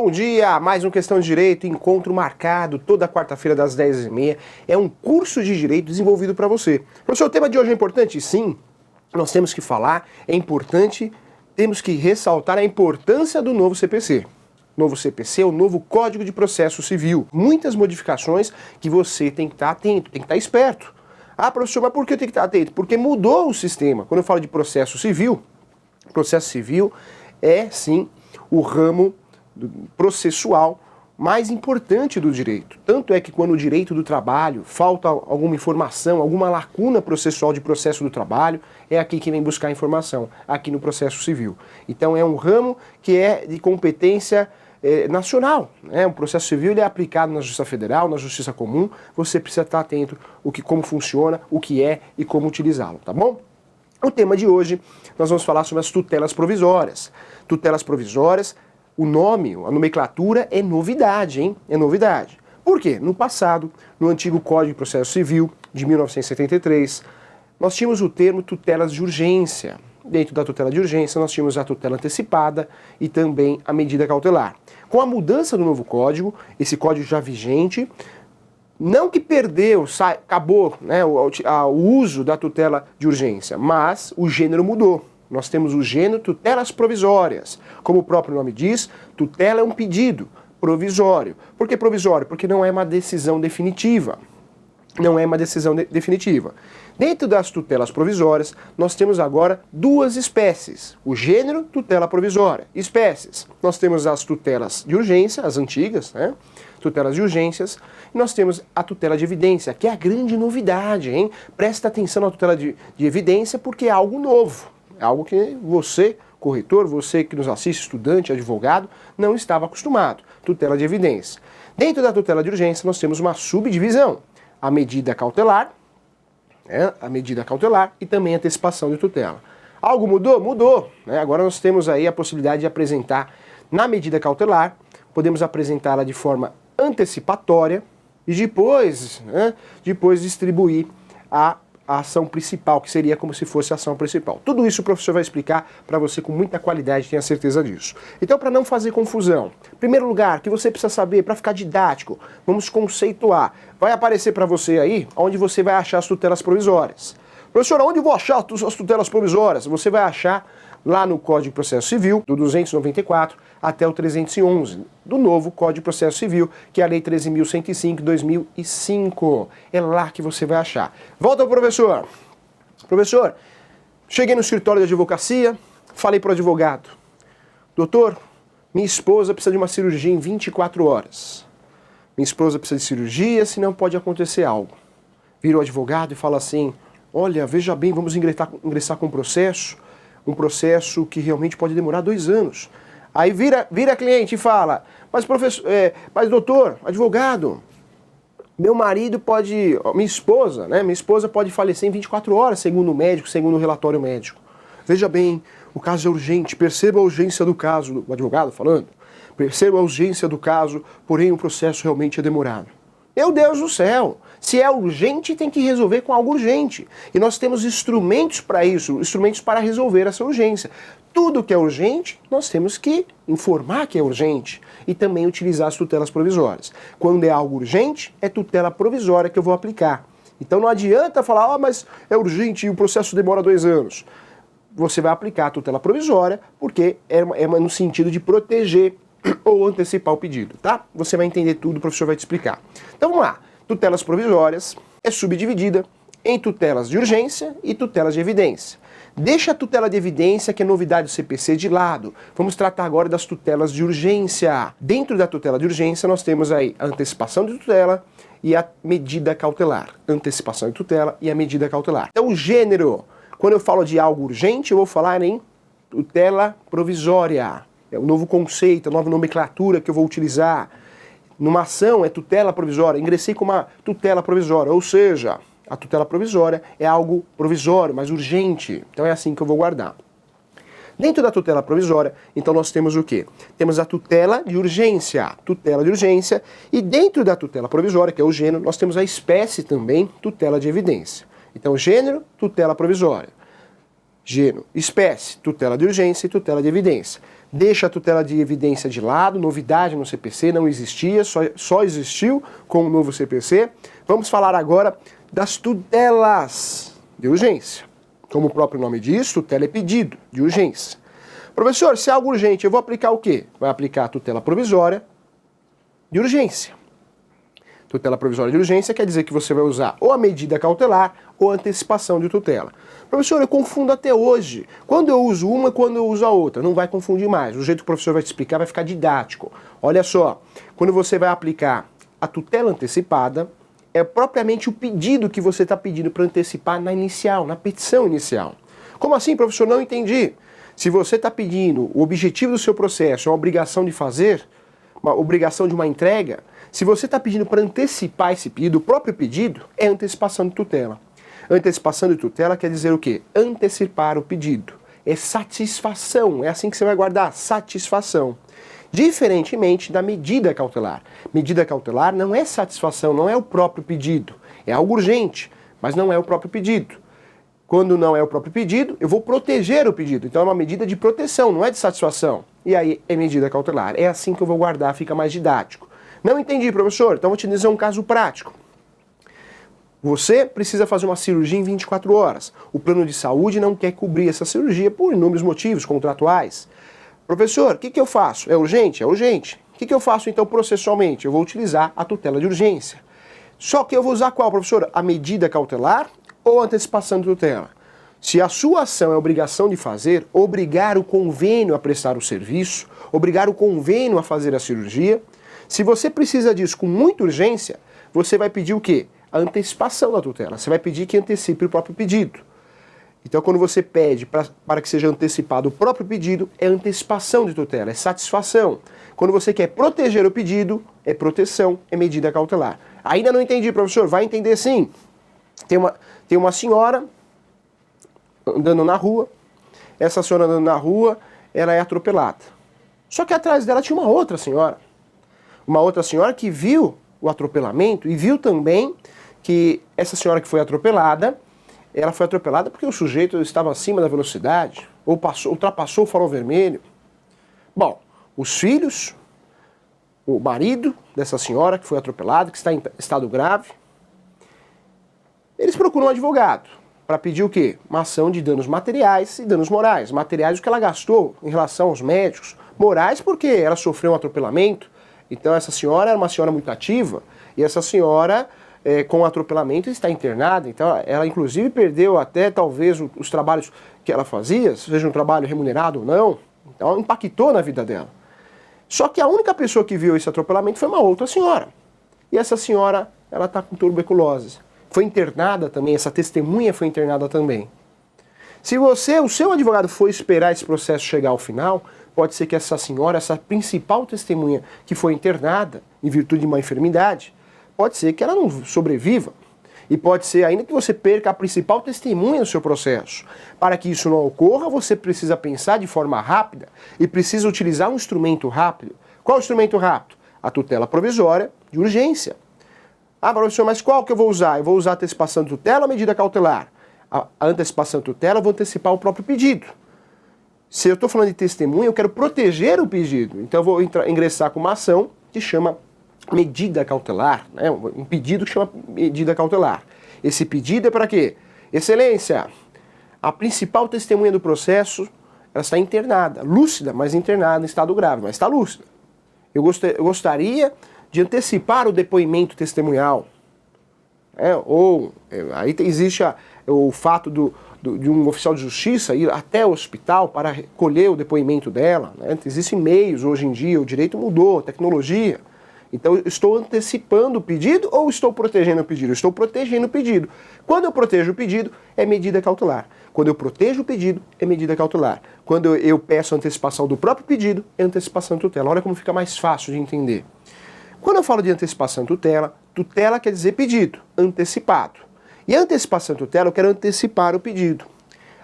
Bom dia, mais um Questão de Direito, encontro marcado toda quarta-feira das 10h30. É um curso de Direito desenvolvido para você. Professor, o tema de hoje é importante? Sim, nós temos que falar, é importante, temos que ressaltar a importância do novo CPC. Novo CPC é o novo Código de Processo Civil. Muitas modificações que você tem que estar atento, tem que estar esperto. Ah, professor, mas por que eu tenho que estar atento? Porque mudou o sistema. Quando eu falo de processo civil é sim o ramo processual mais importante do direito. Tanto é que quando o direito do trabalho falta alguma informação, alguma lacuna processual de processo do trabalho, é aqui que vem buscar a informação, aqui no processo civil. Então é um ramo que é de competência nacional. O processo civil ele é aplicado na Justiça Federal, na Justiça Comum, você precisa estar atento como funciona, o que é e como utilizá-lo, tá bom? O tema de hoje, nós vamos falar sobre as tutelas provisórias. Tutelas provisórias, o nome, a nomenclatura é novidade, hein? É novidade. Por quê? No passado, no antigo Código de Processo Civil, de 1973, nós tínhamos o termo tutelas de urgência. Dentro da tutela de urgência, nós tínhamos a tutela antecipada e também a medida cautelar. Com a mudança do novo código, esse código já vigente, não que perdeu, acabou o uso da tutela de urgência, mas o gênero mudou. Nós temos o gênero tutelas provisórias. Como o próprio nome diz, tutela é um pedido provisório. Por que provisório? Porque não é uma decisão definitiva. Não é uma decisão definitiva. Dentro das tutelas provisórias, nós temos agora duas espécies. O gênero, tutela provisória. Espécies. Nós temos as tutelas de urgência, as antigas, tutelas de urgências, e nós temos a tutela de evidência, que é a grande novidade, hein? Presta atenção na tutela de evidência, porque é algo novo. É algo que você, corretor, você que nos assiste, estudante, advogado, não estava acostumado. Tutela de evidência. Dentro da tutela de urgência, nós temos uma subdivisão. A medida cautelar, e também a antecipação de tutela. Algo mudou? Mudou. Agora nós temos aí a possibilidade de apresentar na medida cautelar, podemos apresentá-la de forma antecipatória e depois distribuir a ação principal, que seria como se fosse a ação principal. Tudo isso o professor vai explicar para você com muita qualidade, tenha certeza disso. Então, para não fazer confusão, em primeiro lugar, que você precisa saber, para ficar didático, vamos conceituar. Vai aparecer para você aí, onde você vai achar as tutelas provisórias. Professor, onde eu vou achar as tutelas provisórias? Você vai achar lá no Código de Processo Civil, do 294 até o 311, do novo Código de Processo Civil, que é a Lei 13.105 de 2005. É lá que você vai achar. Volta ao professor. Professor, cheguei no escritório de advocacia, falei para o advogado: doutor, minha esposa precisa de uma cirurgia em 24 horas. Minha esposa precisa de cirurgia, senão pode acontecer algo. Vira o advogado e fala assim: olha, veja bem, vamos ingressar com um processo que realmente pode demorar 2 anos. Aí vira a cliente e fala: mas professor, mas doutor, advogado, minha esposa pode falecer em 24 horas, segundo o médico, segundo o relatório médico. Veja bem, o caso é urgente, perceba a urgência do caso, o advogado falando, perceba a urgência do caso, porém o processo realmente é demorado. Meu Deus do céu! Se é urgente, tem que resolver com algo urgente. E nós temos instrumentos para isso, instrumentos para resolver essa urgência. Tudo que é urgente, nós temos que informar que é urgente e também utilizar as tutelas provisórias. Quando é algo urgente, é tutela provisória que eu vou aplicar. Então não adianta falar: mas é urgente e o processo demora 2 anos. Você vai aplicar a tutela provisória porque é no sentido de proteger ou antecipar o pedido, tá? Você vai entender tudo, o professor vai te explicar. Então vamos lá. Tutelas provisórias é subdividida em tutelas de urgência e tutelas de evidência. Deixa a tutela de evidência, que é novidade do CPC, de lado. Vamos tratar agora das tutelas de urgência. Dentro da tutela de urgência, nós temos aí a antecipação de tutela e a medida cautelar. Antecipação de tutela e a medida cautelar. Então, o gênero, quando eu falo de algo urgente, eu vou falar em tutela provisória. É o novo conceito, a nova nomenclatura que eu vou utilizar. Numa ação é tutela provisória, ingressei com uma tutela provisória, ou seja, a tutela provisória é algo provisório, mas urgente. Então é assim que eu vou guardar. Dentro da tutela provisória, então nós temos o quê? Temos a tutela de urgência, e dentro da tutela provisória, que é o gênero, nós temos a espécie também, tutela de evidência. Então gênero, tutela provisória. Gênero, espécie, tutela de urgência e tutela de evidência. deixa a tutela de evidência de lado, novidade no CPC, não existia, só existiu com o novo CPC. Vamos falar agora das tutelas de urgência. Como o próprio nome diz, tutela é pedido de urgência. Professor, se é algo urgente, eu vou aplicar o quê? Vai aplicar a tutela provisória de urgência. Tutela provisória de urgência quer dizer que você vai usar ou a medida cautelar ou a antecipação de tutela. Professor, eu confundo até hoje. Quando eu uso uma, quando eu uso a outra. Não vai confundir mais. O jeito que o professor vai te explicar vai ficar didático. Olha só, quando você vai aplicar a tutela antecipada, é propriamente o pedido que você está pedindo para antecipar na inicial, na petição inicial. Como assim, professor? Não entendi. Se você está pedindo, o objetivo do seu processo é uma obrigação de fazer, uma obrigação de uma entrega, se você está pedindo para antecipar esse pedido, o próprio pedido é antecipação de tutela. Antecipação de tutela quer dizer o quê? Antecipar o pedido. É satisfação, é assim que você vai guardar, satisfação. Diferentemente da medida cautelar. Medida cautelar não é satisfação, não é o próprio pedido. É algo urgente, mas não é o próprio pedido. Quando não é o próprio pedido, eu vou proteger o pedido. Então é uma medida de proteção, não é de satisfação. E aí é medida cautelar. É assim que eu vou guardar, fica mais didático. Não entendi, professor? Então vou te dizer um caso prático. Você precisa fazer uma cirurgia em 24 horas. O plano de saúde não quer cobrir essa cirurgia por inúmeros motivos contratuais. Professor, o que eu faço? É urgente? É urgente. O que eu faço então processualmente? Eu vou utilizar a tutela de urgência. Só que eu vou usar qual, professor? A medida cautelar ou a antecipação de tutela? Se a sua ação é obrigação de fazer, obrigar o convênio a prestar o serviço, obrigar o convênio a fazer a cirurgia, se você precisa disso com muita urgência, você vai pedir o quê? A antecipação da tutela. Você vai pedir que antecipe o próprio pedido. Então, quando você pede para que seja antecipado o próprio pedido, é antecipação de tutela, é satisfação. Quando você quer proteger o pedido, é proteção, é medida cautelar. Ainda não entendi, professor? Vai entender sim. Tem uma senhora andando na rua. Essa senhora andando na rua, ela é atropelada. Só que atrás dela tinha uma outra senhora. Uma outra senhora que viu o atropelamento e viu também que essa senhora que foi atropelada, ela foi atropelada porque o sujeito estava acima da velocidade, ou ultrapassou o farol vermelho. Bom, os filhos, o marido dessa senhora que foi atropelada, que está em estado grave, eles procuram um advogado para pedir o quê? Uma ação de danos materiais e danos morais. Materiais o que ela gastou em relação aos médicos, morais porque ela sofreu um atropelamento. Então essa senhora era uma senhora muito ativa e essa senhora com o atropelamento está internada, então ela inclusive perdeu até talvez os trabalhos que ela fazia, seja um trabalho remunerado ou não, então impactou na vida dela. Só que a única pessoa que viu esse atropelamento foi uma outra senhora. E essa senhora, ela está com tuberculose. Foi internada também, essa testemunha foi internada também. Se o seu advogado for esperar esse processo chegar ao final, pode ser que essa senhora, essa principal testemunha que foi internada em virtude de uma enfermidade, pode ser que ela não sobreviva. E pode ser ainda que você perca a principal testemunha do seu processo. Para que isso não ocorra, você precisa pensar de forma rápida e precisa utilizar um instrumento rápido. Qual o instrumento rápido? A tutela provisória de urgência. Ah, professor, mas qual que eu vou usar? Eu vou usar a antecipação de tutela ou a medida cautelar? A antecipação de tutela, eu vou antecipar o próprio pedido. Se eu estou falando de testemunha, eu quero proteger o pedido. Então eu vou ingressar com uma ação que chama medida cautelar, né? Um pedido que chama medida cautelar. Esse pedido é para quê? Excelência, a principal testemunha do processo, ela está internada, lúcida, mas internada em estado grave, mas está lúcida. Eu gostaria de antecipar o depoimento testemunhal. Aí existe o fato de um oficial de justiça ir até o hospital para recolher o depoimento dela. Né? Existem meios hoje em dia, o direito mudou, a tecnologia. Então, eu estou antecipando o pedido ou estou protegendo o pedido? Eu estou protegendo o pedido. Quando eu protejo o pedido, é medida cautelar. Quando eu protejo o pedido, é medida cautelar. Quando eu peço a antecipação do próprio pedido, é antecipação de tutela. Olha como fica mais fácil de entender. Quando eu falo de antecipação de tutela, tutela quer dizer pedido, antecipado. E a antecipação de tutela, eu quero antecipar o pedido.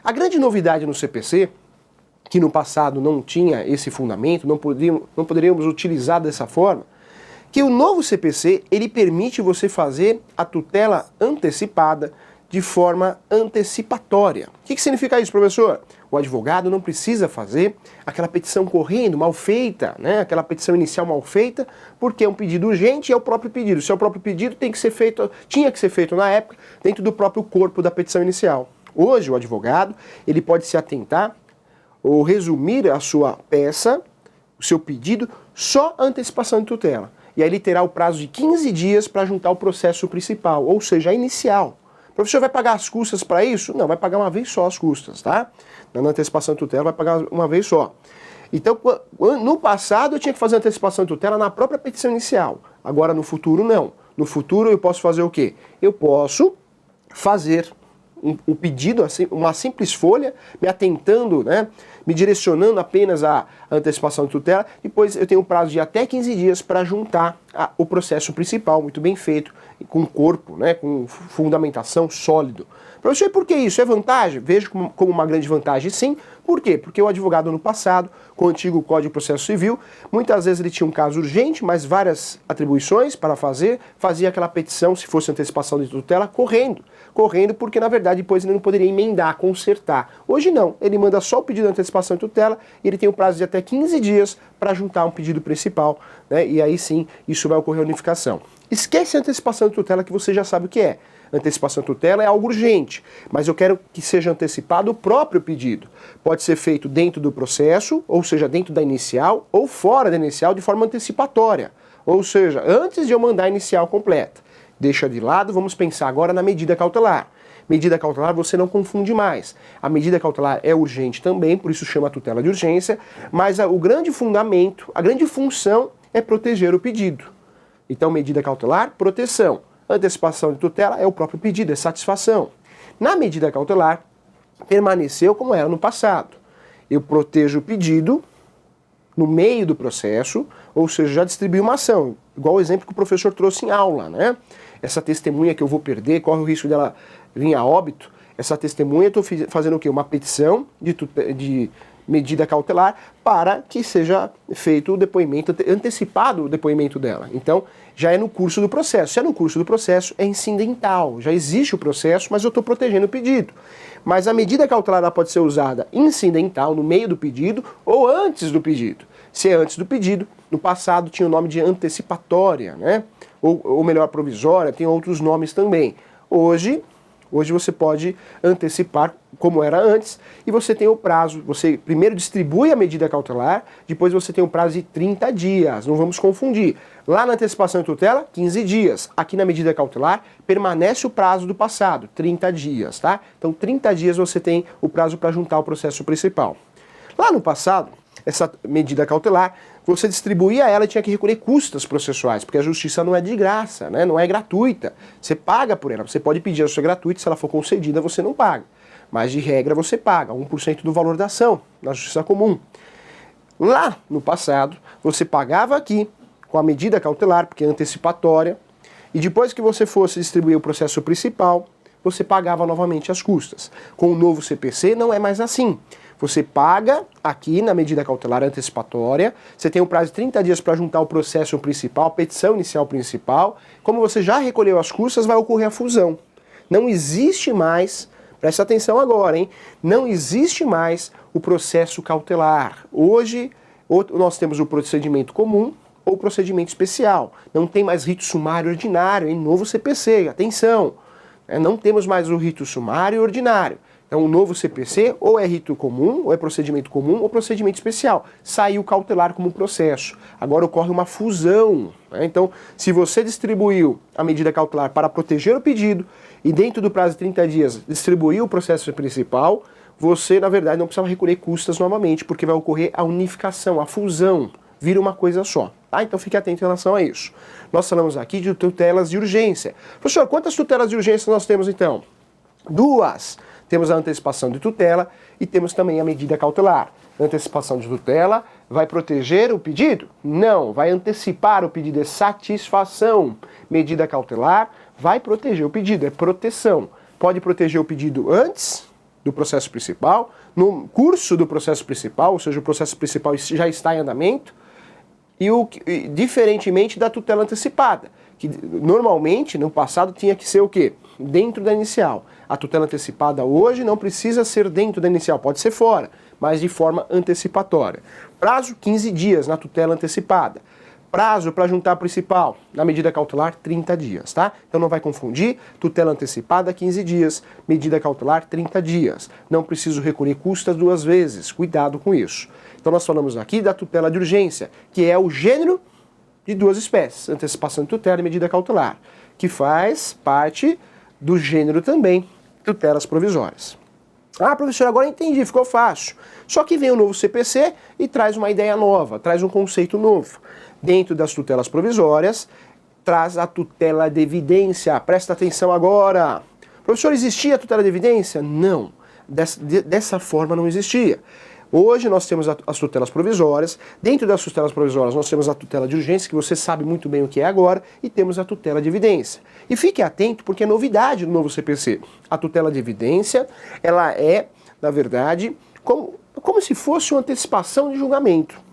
A grande novidade no CPC, que no passado não tinha esse fundamento, não poderíamos utilizar dessa forma, que o novo CPC, ele permite você fazer a tutela antecipada de forma antecipatória. O que significa isso, professor? O advogado não precisa fazer aquela petição correndo, mal feita, né? Aquela petição inicial mal feita, porque é um pedido urgente e é o próprio pedido. Se é o próprio pedido, tem que ser feito, tinha que ser feito na época, dentro do próprio corpo da petição inicial. Hoje, o advogado, ele pode se atentar ou resumir a sua peça, o seu pedido, só a antecipação de tutela. E aí ele terá o prazo de 15 dias para juntar o processo principal, ou seja, a inicial. O professor vai pagar as custas para isso? Não, vai pagar uma vez só as custas, tá? Na antecipação de tutela vai pagar uma vez só. Então, no passado eu tinha que fazer a antecipação de tutela na própria petição inicial. Agora, no futuro, não. No futuro eu posso fazer o quê? Eu posso fazer um pedido, uma simples folha, me atentando, né, me direcionando apenas à antecipação de tutela, depois eu tenho um prazo de até 15 dias para juntar o processo principal, muito bem feito, com corpo, né, com fundamentação sólido. Professor, e por que isso? É vantagem? Vejo como uma grande vantagem, sim. Por quê? Porque o advogado no passado, com o antigo Código de Processo Civil, muitas vezes ele tinha um caso urgente, mas várias atribuições para fazer, fazia aquela petição, se fosse antecipação de tutela, correndo porque na verdade depois ele não poderia emendar, consertar. Hoje não, ele manda só o pedido de antecipação de tutela e ele tem um prazo de até 15 dias para juntar um pedido principal, né? E aí sim, isso vai ocorrer a unificação. Esquece a antecipação de tutela que você já sabe o que é. Antecipação de tutela é algo urgente, mas eu quero que seja antecipado o próprio pedido. Pode ser feito dentro do processo, ou seja, dentro da inicial, ou fora da inicial de forma antecipatória. Ou seja, antes de eu mandar a inicial completa. Deixa de lado, vamos pensar agora na medida cautelar. Medida cautelar você não confunde mais. A medida cautelar é urgente também, por isso chama tutela de urgência, mas o grande fundamento, a grande função é proteger o pedido. Então, medida cautelar, proteção. Antecipação de tutela é o próprio pedido, é satisfação. Na medida cautelar, permaneceu como era no passado. Eu protejo o pedido no meio do processo, ou seja, já distribui uma ação, igual o exemplo que o professor trouxe em aula, né? Essa testemunha que eu vou perder, corre o risco dela vir a óbito. Essa testemunha, eu estou fazendo o quê? Uma petição de medida cautelar para que seja feito o depoimento, antecipado o depoimento dela. Então, já é no curso do processo. Se é no curso do processo, é incidental. Já existe o processo, mas eu estou protegendo o pedido. Mas a medida cautelar ela pode ser usada incidental, no meio do pedido, ou antes do pedido. Se é antes do pedido, no passado tinha o nome de antecipatória, né? Ou melhor, provisória, tem outros nomes também. Hoje você pode antecipar como era antes e você tem o prazo. Você primeiro distribui a medida cautelar, depois você tem um prazo de 30 dias. Não vamos confundir. Lá na antecipação de tutela, 15 dias. Aqui na medida cautelar, permanece o prazo do passado, 30 dias, tá? Então, 30 dias você tem o prazo para juntar o processo principal. Lá no passado, essa medida cautelar, você distribuía ela e tinha que recolher custas processuais, porque a justiça não é de graça, né? Não é gratuita. Você paga por ela. Você pode pedir a sua gratuita, se ela for concedida, você não paga. Mas, de regra, você paga 1% do valor da ação, na justiça comum. Lá no passado, você pagava aqui com a medida cautelar, porque é antecipatória, e depois que você fosse distribuir o processo principal, você pagava novamente as custas. Com o novo CPC, não é mais assim. Você paga aqui na medida cautelar antecipatória, você tem um prazo de 30 dias para juntar o processo principal, a petição inicial principal. Como você já recolheu as custas, vai ocorrer a fusão. Não existe mais, presta atenção agora, hein? Não existe mais o processo cautelar. Hoje, nós temos o procedimento comum ou o procedimento especial. Não tem mais rito sumário ordinário, em novo CPC, atenção. Não temos mais o rito sumário e ordinário. Então, o novo CPC ou é rito comum, ou é procedimento comum, ou procedimento especial. Saiu cautelar como processo. Agora ocorre uma fusão. Né? Então, se você distribuiu a medida cautelar para proteger o pedido e dentro do prazo de 30 dias distribuiu o processo principal, você, na verdade, não precisa recolher custas novamente, porque vai ocorrer a unificação, a fusão. Vira uma coisa só. Tá? Então, fique atento em relação a isso. Nós falamos aqui de tutelas de urgência. Professor, quantas tutelas de urgência nós temos, então? 2. Temos a antecipação de tutela e temos também a medida cautelar. A antecipação de tutela vai proteger o pedido? Não, vai antecipar o pedido, é satisfação. Medida cautelar vai proteger o pedido, é proteção. Pode proteger o pedido antes do processo principal, no curso do processo principal, ou seja, o processo principal já está em andamento, Diferentemente da tutela antecipada, que normalmente no passado tinha que ser o quê? Dentro da inicial. A tutela antecipada hoje não precisa ser dentro da inicial, pode ser fora, mas de forma antecipatória. Prazo 15 dias na tutela antecipada. Prazo para juntar a principal, na medida cautelar, 30 dias, tá? Então não vai confundir, tutela antecipada 15 dias, medida cautelar 30 dias. Não preciso recolher custas 2 vezes, cuidado com isso. Então nós falamos aqui da tutela de urgência, que é o gênero de 2 espécies, antecipação de tutela e medida cautelar, que faz parte do gênero também, tutelas provisórias. Ah, professor, agora entendi, ficou fácil. Só que vem o novo CPC e traz uma ideia nova, traz um conceito novo. Dentro das tutelas provisórias, traz a tutela de evidência. Presta atenção agora. Professor, existia a tutela de evidência? Não. Dessa forma não existia. Hoje nós temos as tutelas provisórias. Dentro das tutelas provisórias nós temos a tutela de urgência, que você sabe muito bem o que é agora, e temos a tutela de evidência. E fique atento porque é novidade no novo CPC. A tutela de evidência, ela é, na verdade, como se fosse uma antecipação de julgamento.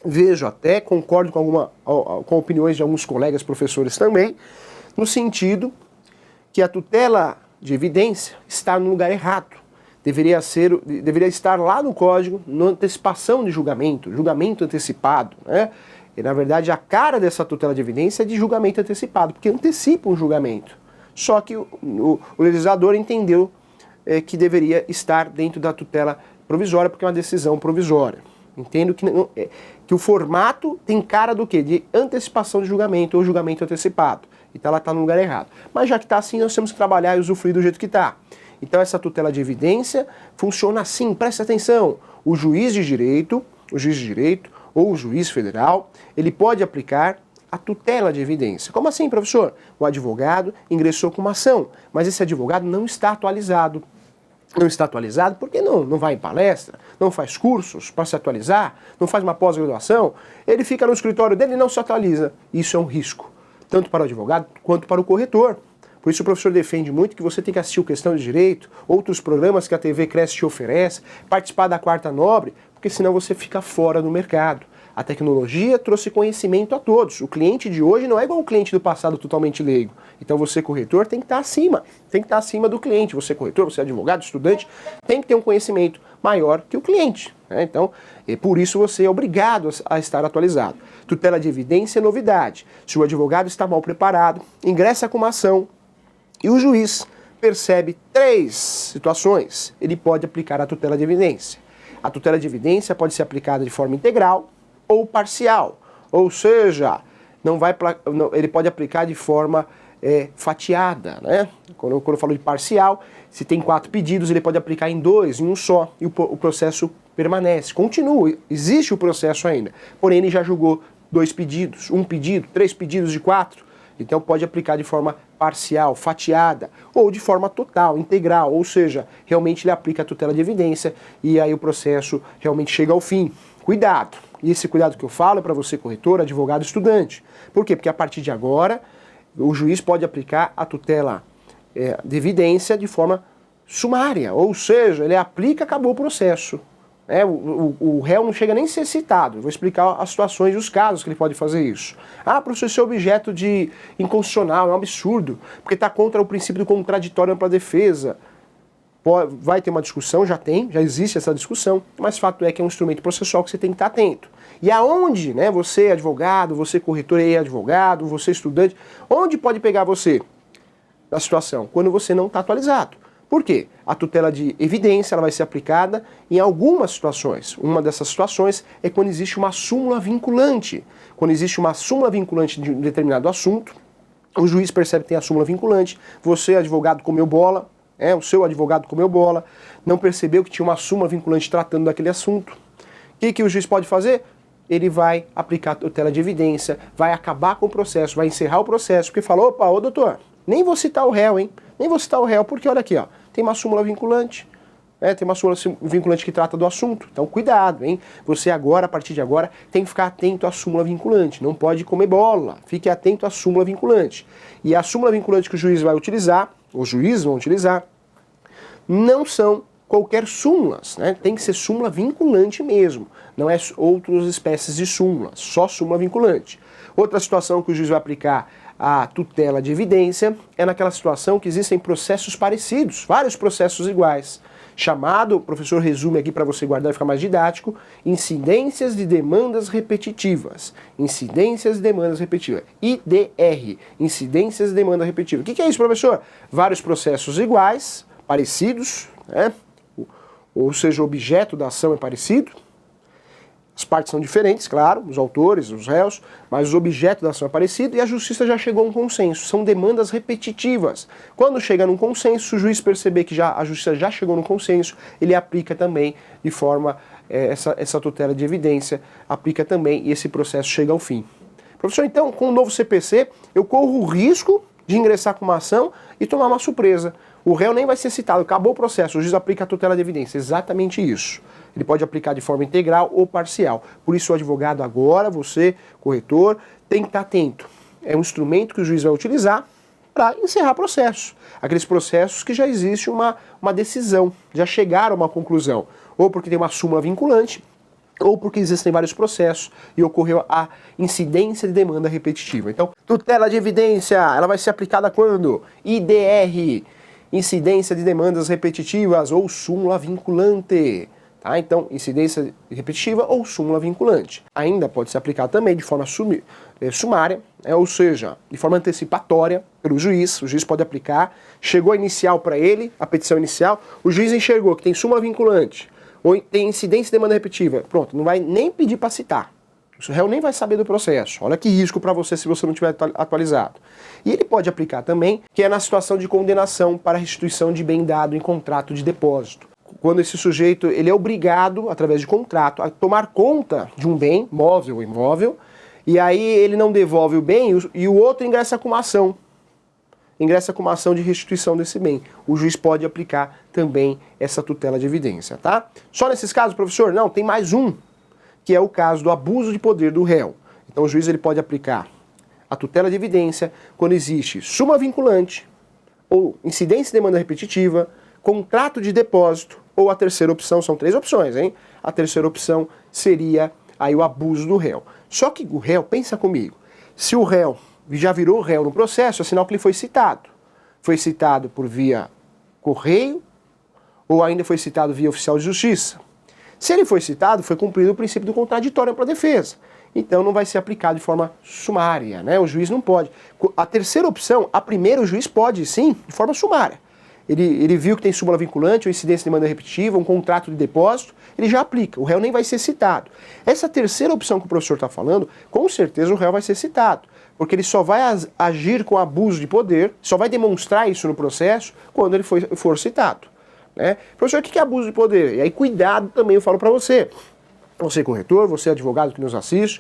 Vejo até, concordo com opiniões de alguns colegas professores também, no sentido que a tutela de evidência está no lugar errado. Deveria estar lá no código, na antecipação de julgamento antecipado, né? E, na verdade, a cara dessa tutela de evidência é de julgamento antecipado, porque antecipa um julgamento. Só que o legislador entendeu que deveria estar dentro da tutela provisória, porque é uma decisão provisória. Entendo que o formato tem cara do quê? De antecipação de julgamento ou julgamento antecipado. Então ela está no lugar errado. Mas já que está assim, nós temos que trabalhar e usufruir do jeito que está. Então essa tutela de evidência funciona assim, presta atenção. O juiz de direito ou o juiz federal, ele pode aplicar a tutela de evidência. Como assim, professor? O advogado ingressou com uma ação, mas esse advogado não está atualizado. Não está atualizado porque não vai em palestra, não faz cursos para se atualizar, não faz uma pós-graduação, ele fica no escritório dele e não se atualiza. Isso é um risco, tanto para o advogado quanto para o corretor. Por isso o professor defende muito que você tem que assistir o Questão de Direito, outros programas que a TV Cresce te oferece, participar da Quarta Nobre, porque senão você fica fora do mercado. A tecnologia trouxe conhecimento a todos. O cliente de hoje não é igual ao cliente do passado totalmente leigo. Então você, corretor, tem que estar acima do cliente. Você, corretor, você, advogado, estudante, tem que ter um conhecimento maior que o cliente, né? Então, por isso você é obrigado a estar atualizado. Tutela de evidência é novidade. Se o advogado está mal preparado, ingressa com uma ação e o juiz percebe 3 situações, ele pode aplicar a tutela de evidência. A tutela de evidência pode ser aplicada de forma integral ou parcial, ou seja, ele pode aplicar de forma fatiada, né? Quando eu falo de parcial, se tem 4 pedidos, ele pode aplicar em 2, em um só, e o processo permanece, continua, existe o processo ainda, porém ele já julgou 2 pedidos, 1 pedido, 3 pedidos de 4, então pode aplicar de forma parcial, fatiada, ou de forma total, integral, ou seja, realmente ele aplica a tutela de evidência e aí o processo realmente chega ao fim. Cuidado! E esse cuidado que eu falo é para você, corretor, advogado, estudante. Por quê? Porque a partir de agora, o juiz pode aplicar a tutela de evidência de forma sumária, ou seja, ele aplica, acabou o processo. O réu não chega nem a ser citado. Eu vou explicar as situações e os casos que ele pode fazer isso. Ah, professor, isso é objeto de inconstitucional, é um absurdo, porque está contra o princípio do contraditório ampla defesa. Vai ter uma discussão, já existe essa discussão, mas fato é que é um instrumento processual que você tem que estar atento. E aonde, né, você advogado, você corretor e advogado, você estudante, onde pode pegar você na situação? Quando você não está atualizado. Por quê? A tutela de evidência ela vai ser aplicada em algumas situações. Uma dessas situações é quando existe uma súmula vinculante. Quando existe uma súmula vinculante de um determinado assunto, o juiz percebe que tem a súmula vinculante, você, advogado, comeu bola, o seu advogado comeu bola, não percebeu que tinha uma súmula vinculante tratando daquele assunto. O que o juiz pode fazer? Ele vai aplicar a tutela de evidência, vai acabar com o processo, vai encerrar o processo, porque falou, opa, ô doutor, nem vou citar o réu, hein? Nem vou citar o réu, porque olha aqui, ó, tem uma súmula vinculante, tem uma súmula vinculante que trata do assunto. Então cuidado, hein? Você agora, a partir de agora, tem que ficar atento à súmula vinculante, não pode comer bola, fique atento à súmula vinculante. E a súmula vinculante que o juiz vai utilizar, os juízes vão utilizar, não são qualquer súmulas, né? Tem que ser súmula vinculante mesmo, não é outras espécies de súmulas, só súmula vinculante. Outra situação que o juiz vai aplicar a tutela de evidência é naquela situação que existem processos parecidos, vários processos iguais, chamado, o professor resume aqui para você guardar e ficar mais didático, incidências de demandas repetitivas. Incidências de demandas repetitivas. IDR, incidências de demanda repetitiva. O que é isso, professor? Vários processos iguais, parecidos, né? Ou seja, o objeto da ação é parecido. As partes são diferentes, claro, os autores, os réus, mas o objeto da ação é parecido e a justiça já chegou a um consenso. São demandas repetitivas. Quando chega num consenso, o juiz perceber que a justiça já chegou num consenso, ele aplica também de forma, essa tutela de evidência, aplica também e esse processo chega ao fim. Professor, então, com o novo CPC, eu corro o risco de ingressar com uma ação e tomar uma surpresa. O réu nem vai ser citado, acabou o processo, o juiz aplica a tutela de evidência, exatamente isso. Ele pode aplicar de forma integral ou parcial. Por isso o advogado agora, você, corretor, tem que estar atento. É um instrumento que o juiz vai utilizar para encerrar processo. Aqueles processos que já existe uma decisão, já chegaram a uma conclusão. Ou porque tem uma súmula vinculante, ou porque existem vários processos e ocorreu a incidência de demanda repetitiva. Então, tutela de evidência, ela vai ser aplicada quando? IDR, incidência de demandas repetitivas ou súmula vinculante. Tá? Então, incidência repetitiva ou súmula vinculante. Ainda pode ser aplicado também de forma sumária, ou seja, de forma antecipatória pelo juiz. O juiz pode aplicar, chegou a inicial para ele, a petição inicial, o juiz enxergou que tem súmula vinculante, ou tem incidência de demanda repetitiva. Pronto, não vai nem pedir para citar. O réu nem vai saber do processo. Olha que risco para você se você não tiver atualizado. E ele pode aplicar também, que é na situação de condenação para restituição de bem dado em contrato de depósito. Quando esse sujeito ele é obrigado, através de contrato, a tomar conta de um bem, móvel ou imóvel, e aí ele não devolve o bem e o outro ingressa com uma ação. Ingressa com uma ação de restituição desse bem. O juiz pode aplicar também essa tutela de evidência, tá? Só nesses casos, professor? Não, tem mais um, que é o caso do abuso de poder do réu. Então o juiz ele pode aplicar a tutela de evidência quando existe súmula vinculante, ou incidência de demanda repetitiva, contrato de depósito, ou a terceira opção, são três opções, hein? A terceira opção seria aí o abuso do réu. Só que o réu, pensa comigo, se o réu já virou réu no processo, é sinal que ele foi citado. Foi citado por via correio, ou ainda foi citado via oficial de justiça. Se ele foi citado, foi cumprido o princípio do contraditório para a defesa. Então não vai ser aplicado de forma sumária, né? O juiz não pode. A terceira opção, a primeira o juiz pode sim, de forma sumária. Ele viu que tem súmula vinculante ou incidência de demanda repetitiva, um contrato de depósito, ele já aplica, o réu nem vai ser citado. Essa terceira opção que o professor está falando, com certeza o réu vai ser citado, porque ele só vai agir com abuso de poder, só vai demonstrar isso no processo quando ele for citado. Né? Professor, o que é abuso de poder? E aí cuidado também, eu falo para você. Você corretor, você advogado que nos assiste,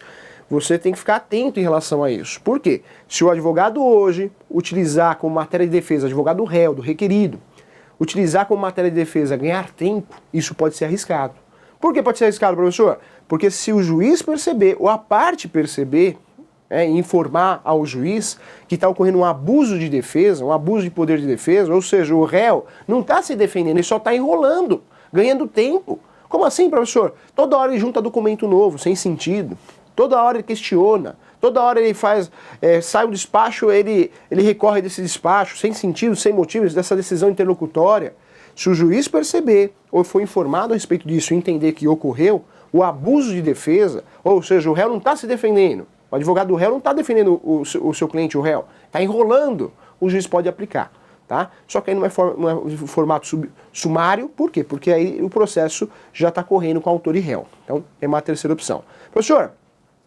você tem que ficar atento em relação a isso. Por quê? Se o advogado hoje utilizar como matéria de defesa, advogado do réu, do requerido, utilizar como matéria de defesa ganhar tempo, isso pode ser arriscado. Por que pode ser arriscado, professor? Porque se o juiz perceber, ou a parte perceber, informar ao juiz que está ocorrendo um abuso de defesa, um abuso de poder de defesa, ou seja, o réu não está se defendendo, ele só está enrolando, ganhando tempo. Como assim, professor? Toda hora ele junta documento novo, sem sentido. Toda hora ele questiona, toda hora ele faz, sai um despacho, ele recorre desse despacho, sem sentido, sem motivos, dessa decisão interlocutória. Se o juiz perceber, ou for informado a respeito disso e entender que ocorreu, o abuso de defesa, ou seja, o réu não está se defendendo, o advogado do réu não está defendendo o seu cliente, o réu, está enrolando, o juiz pode aplicar. Tá? Só que aí não é formato sumário, por quê? Porque aí o processo já está correndo com autor e réu. Então, é uma terceira opção. Professor,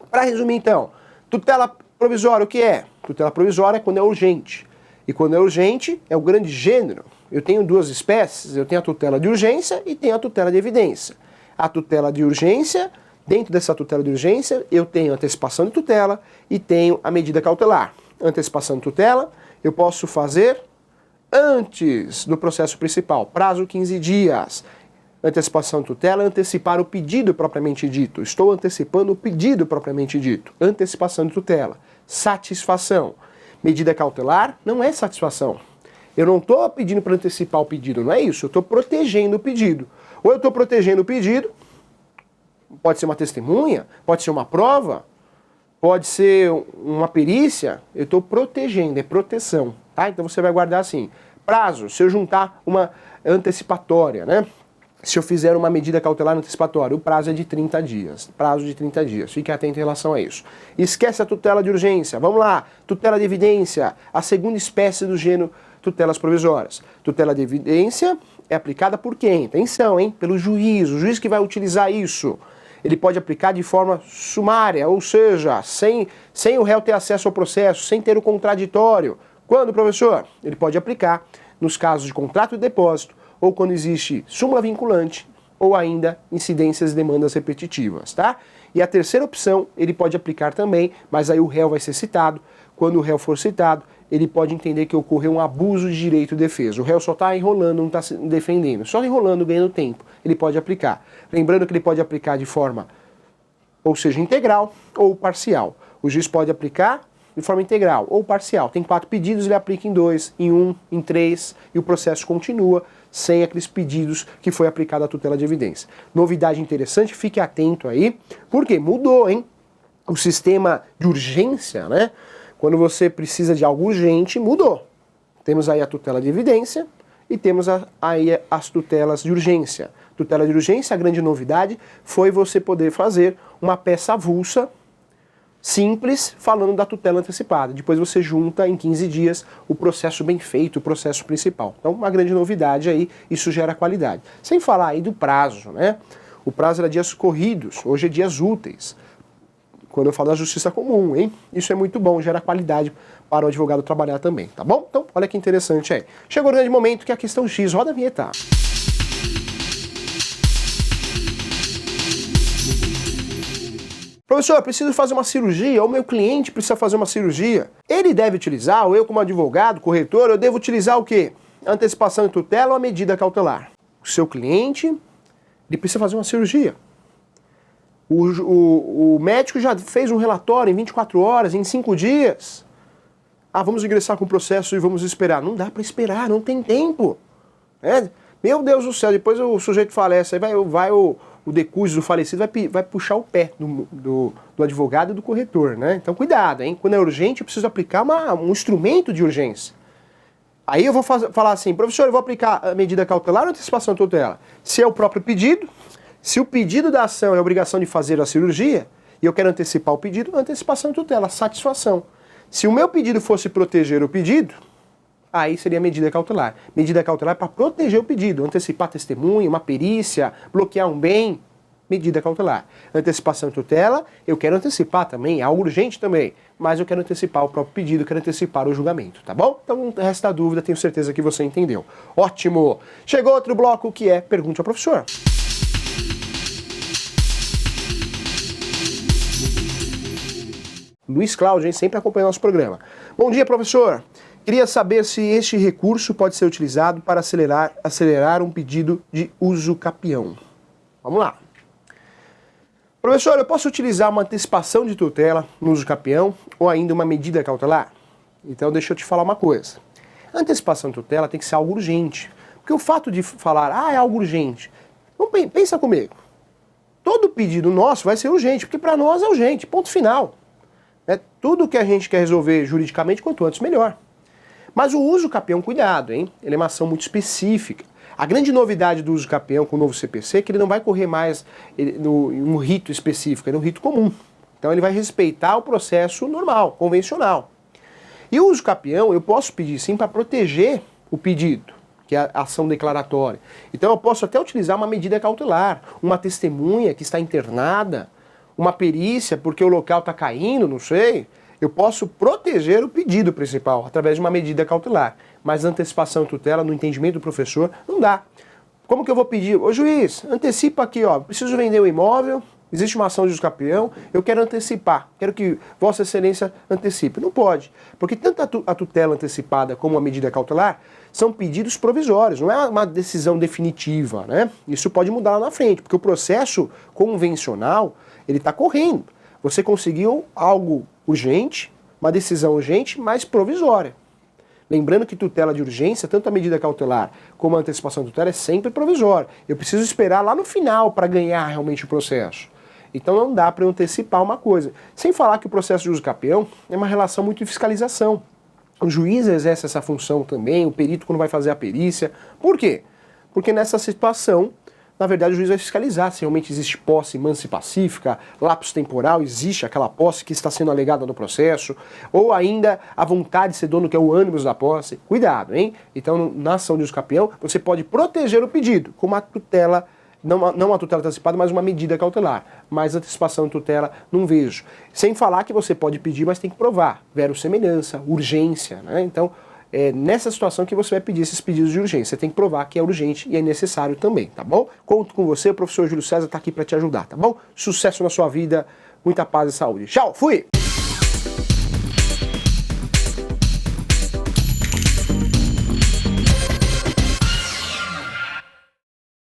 para resumir então, tutela provisória, o que é? Tutela provisória é quando é urgente. E quando é urgente, é o grande gênero. Eu tenho duas espécies, eu tenho a tutela de urgência e tenho a tutela de evidência. A tutela de urgência, dentro dessa tutela de urgência, eu tenho antecipação de tutela e tenho a medida cautelar. Antecipação de tutela, eu posso fazer antes do processo principal, prazo 15 dias. Antecipação de tutela, antecipar o pedido propriamente dito. Estou antecipando o pedido propriamente dito. Antecipação de tutela. Satisfação. Medida cautelar não é satisfação. Eu não estou pedindo para antecipar o pedido, não é isso. Eu estou protegendo o pedido. Ou eu estou protegendo o pedido, pode ser uma testemunha, pode ser uma prova, pode ser uma perícia, eu estou protegendo, é proteção, tá? Então você vai guardar assim, prazo, se eu juntar uma antecipatória, né? Se eu fizer uma medida cautelar antecipatória, o prazo é de 30 dias, prazo de 30 dias, fique atento em relação a isso. Esquece a tutela de urgência, vamos lá, tutela de evidência, a segunda espécie do gênero tutelas provisórias. Tutela de evidência é aplicada por quem? Atenção, hein? Pelo juiz, o juiz que vai utilizar isso. Ele pode aplicar de forma sumária, ou seja, sem o réu ter acesso ao processo, sem ter o contraditório. Quando, professor? Ele pode aplicar nos casos de contrato de depósito, ou quando existe súmula vinculante, ou ainda incidências e demandas repetitivas, tá? E a terceira opção, ele pode aplicar também, mas aí o réu vai ser citado. Quando o réu for citado, ele pode entender que ocorreu um abuso de direito de defesa. O réu só está enrolando, não está se defendendo. Só enrolando, ganhando tempo. Ele pode aplicar. Lembrando que ele pode aplicar de forma, ou seja, integral ou parcial. O juiz pode aplicar de forma integral ou parcial. Tem 4 pedidos, ele aplica em 2, em 1, em 3, e o processo continua sem aqueles pedidos que foi aplicada a tutela de evidência. Novidade interessante, fique atento aí, porque mudou, hein? O sistema de urgência, né? Quando você precisa de algo urgente, mudou. Temos aí a tutela de evidência e temos aí as tutelas de urgência. Tutela de urgência, a grande novidade foi você poder fazer uma peça avulsa, simples, falando da tutela antecipada. Depois você junta em 15 dias o processo bem feito, o processo principal. Então, uma grande novidade aí, isso gera qualidade. Sem falar aí do prazo, né? O prazo era dias corridos, hoje é dias úteis. Quando eu falo da justiça comum, hein? Isso é muito bom, gera qualidade para o advogado trabalhar também, tá bom? Então, olha que interessante aí. Chegou o grande momento que é a questão X, roda a vinheta. Professor, eu preciso fazer uma cirurgia, ou meu cliente precisa fazer uma cirurgia. Ele deve utilizar, ou eu como advogado, corretor, eu devo utilizar o quê? Antecipação de tutela ou a medida cautelar? O seu cliente, ele precisa fazer uma cirurgia. O médico já fez um relatório em 24 horas, em 5 dias. Ah, vamos ingressar com o processo e vamos esperar. Não dá para esperar, não tem tempo. Meu Deus do céu, depois o sujeito falece, aí vai o decúbito do falecido vai puxar o pé do advogado e do corretor, né? Então cuidado, hein? Quando é urgente, eu preciso aplicar um instrumento de urgência. Aí eu vou falar assim, professor, eu vou aplicar a medida cautelar ou antecipação de tutela? Se é o próprio pedido, se o pedido da ação é a obrigação de fazer a cirurgia, e eu quero antecipar o pedido, antecipação de tutela, satisfação. Se o meu pedido fosse proteger o pedido, aí seria medida cautelar. Medida cautelar para proteger o pedido, antecipar testemunha, uma perícia, bloquear um bem, medida cautelar. Antecipação de tutela, eu quero antecipar também, é algo urgente também, mas eu quero antecipar o próprio pedido, quero antecipar o julgamento, tá bom? Então não resta dúvida, tenho certeza que você entendeu. Ótimo! Chegou outro bloco que é Pergunte ao Professor. Luiz Cláudio, hein, sempre acompanha nosso programa. Bom dia, professor. Queria saber se este recurso pode ser utilizado para acelerar um pedido de uso capião. Vamos lá. Professor, eu posso utilizar uma antecipação de tutela no uso capião ou ainda uma medida cautelar? Então deixa eu te falar uma coisa. A antecipação de tutela tem que ser algo urgente. Porque o fato de falar, é algo urgente, não, pensa comigo. Todo pedido nosso vai ser urgente, porque para nós é urgente, ponto final. Tudo que a gente quer resolver juridicamente, quanto antes, melhor. Mas o uso capião, cuidado, hein? Ele é uma ação muito específica. A grande novidade do uso capião com o novo CPC é que ele não vai correr mais em um rito específico, ele é um rito comum. Então ele vai respeitar o processo normal, convencional. E o uso capião, eu posso pedir sim para proteger o pedido, que é a ação declaratória. Então eu posso até utilizar uma medida cautelar, uma testemunha que está internada, uma perícia porque o local está caindo, não sei. Eu posso proteger o pedido principal através de uma medida cautelar. Mas antecipação e tutela, no entendimento do professor, não dá. Como que eu vou pedir? Ô juiz, antecipa aqui, preciso vender o imóvel, existe uma ação de uso capião, eu quero antecipar, quero que Vossa Excelência antecipe. Não pode, porque tanto a tutela antecipada como a medida cautelar são pedidos provisórios, não é uma decisão definitiva, né? Isso pode mudar lá na frente, porque o processo convencional, ele está correndo. Você conseguiu algo urgente, uma decisão urgente, mas provisória. Lembrando que tutela de urgência, tanto a medida cautelar como a antecipação de tutela é sempre provisória. Eu preciso esperar lá no final para ganhar realmente o processo. Então não dá para eu antecipar uma coisa. Sem falar que o processo de uso capião é uma relação muito de fiscalização. O juiz exerce essa função também, o perito quando vai fazer a perícia. Por quê? Porque nessa situação, na verdade, o juiz vai fiscalizar se realmente existe posse mansa e pacífica, lapso temporal, existe aquela posse que está sendo alegada no processo, ou ainda a vontade de ser dono, que é o ânimos da posse. Cuidado, hein? Então, na ação de uso capião, você pode proteger o pedido com uma tutela, não uma tutela antecipada, mas uma medida cautelar. Mas antecipação de tutela, não vejo. Sem falar que você pode pedir, mas tem que provar. Verossemelhança, urgência, né? Então, é nessa situação que você vai pedir esses pedidos de urgência. Você tem que provar que é urgente e é necessário também, tá bom? Conto com você, o professor Júlio César está aqui para te ajudar, tá bom? Sucesso na sua vida, muita paz e saúde. Tchau, fui!